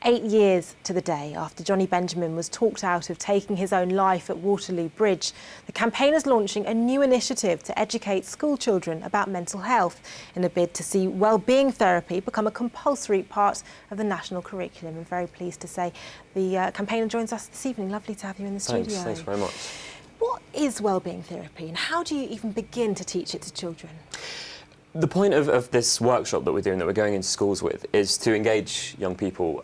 8 years to the day after Jonny Benjamin was talked out of taking his own life at Waterloo Bridge, the campaign is launching a new initiative to educate school children about mental health in a bid to see wellbeing therapy become a compulsory part of the national curriculum. I'm very pleased to say the campaigner joins us this evening. Lovely to have you in the studio. Thanks very much. What is wellbeing therapy and how do you even begin to teach it to children? The point of this workshop that we're doing, that we're going into schools with, is to engage young people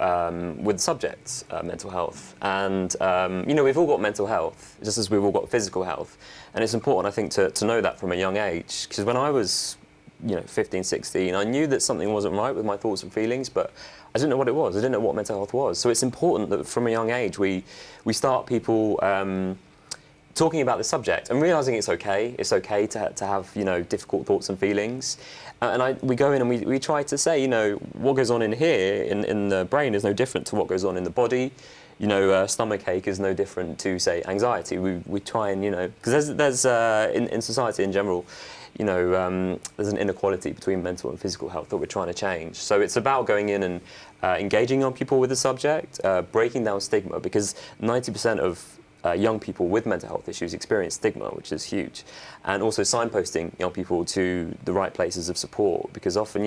with subjects, mental health. And, you know, we've all got mental health, just as we've all got physical health. And it's important, I think, to know that from a young age. Because when I was, 15, 16, I knew that something wasn't right with my thoughts and feelings, but I didn't know what it was. I didn't know what mental health was. So it's important that from a young age, we start people talking about the subject and realising it's okay. It's okay to have difficult thoughts and feelings, and we go in and we try to say what goes on in here in the brain is no different to what goes on in the body. Stomach ache is no different to, say, anxiety. We try and because there's in society in general, there's an inequality between mental and physical health that we're trying to change. So it's about going in and engaging young people with the subject, breaking down stigma, because 90% of young people with mental health issues experience stigma, which is huge, and also signposting young people to the right places of support, because often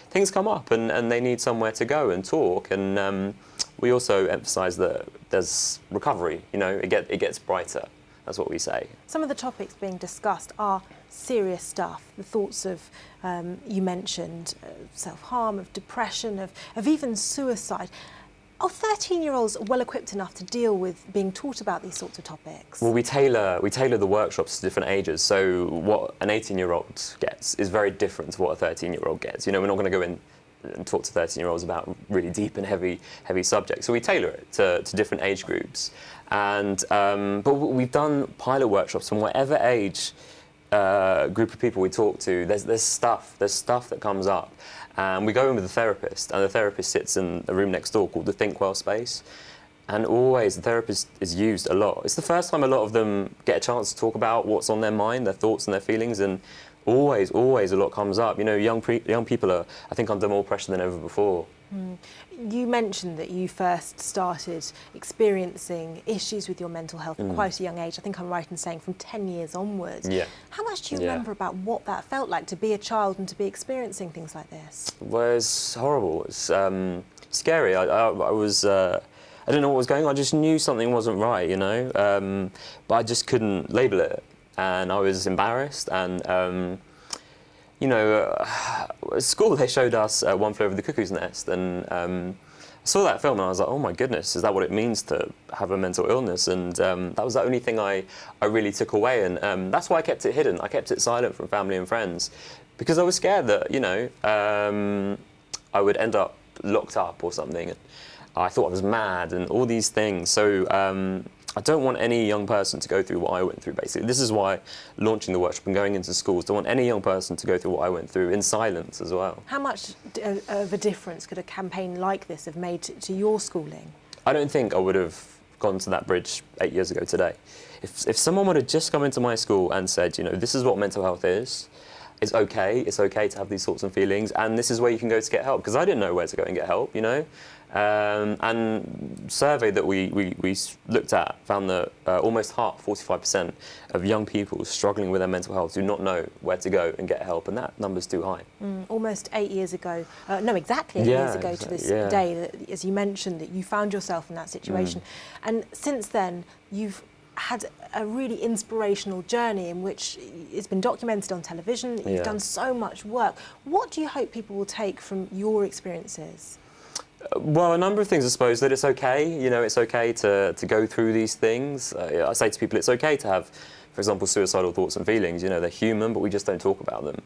things come up and they need somewhere to go and talk, and we also emphasise that there's recovery. It gets brighter. That's what we say. Some of the topics being discussed are serious stuff. The thoughts of, you mentioned, self-harm, of depression, of even suicide. Are 13-year-olds well equipped enough to deal with being taught about these sorts of topics? Well, we tailor the workshops to different ages. So what an 18-year-old gets is very different to what a 13-year-old gets. We're not going to go in and talk to 13-year-olds about really deep and heavy subjects. So we tailor it to different age groups. And but we've done pilot workshops from whatever age group of people we talk to. There's stuff that comes up. And we go in with a therapist, and the therapist sits in a room next door called the Think Well space. And always the therapist is used a lot. It's the first time a lot of them get a chance to talk about what's on their mind, their thoughts and their feelings, and always a lot comes up. Young people are, I think, under more pressure than ever before. You mentioned that you first started experiencing issues with your mental health at quite a young age. I think I'm right in saying from 10 years onwards. Yeah. How much do you remember about what that felt like to be a child and to be experiencing things like this? Well, it's horrible. It's scary. I was, I didn't know what was going on. I just knew something wasn't right, but I just couldn't label it. And I was embarrassed, and at school they showed us One Flew Over the Cuckoo's Nest, and I saw that film and I was like, oh my goodness, is that what it means to have a mental illness? And that was the only thing I really took away, and that's why I kept it hidden. I kept it silent from family and friends, because I was scared that I would end up locked up or something. I thought I was mad and all these things. So I don't want any young person to go through what I went through, basically. This is why launching the workshop and going into schools, don't want any young person to go through what I went through in silence as well. How much of a difference could a campaign like this have made to your schooling? I don't think I would have gone to that bridge 8 years ago today. If someone would have just come into my school and said, this is what mental health is, it's okay to have these thoughts and feelings, and this is where you can go to get help, because I didn't know where to go and get help, and survey that we looked at found that almost half, 45% of young people struggling with their mental health do not know where to go and get help, and that number's too high. Almost 8 years ago, no, exactly 8 years ago to this day, that, as you mentioned, that you found yourself in that situation. And since then, you've had a really inspirational journey in which it's been documented on television. You've done so much work. What do you hope people will take from your experiences? Well, a number of things, I suppose. That it's okay, it's okay to go through these things. I say to people, it's okay to have, for example, suicidal thoughts and feelings. They're human, but we just don't talk about them.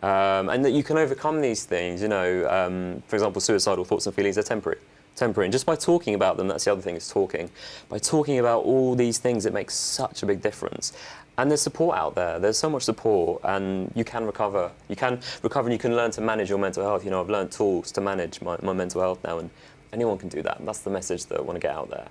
And that you can overcome these things. For example, suicidal thoughts and feelings are temporary. And just by talking about them, that's the other thing, is talking. By talking about all these things, it makes such a big difference. And there's support out there. There's so much support, and you can recover. You can recover, and you can learn to manage your mental health. I've learned tools to manage my mental health now, and anyone can do that. And that's the message that I want to get out there.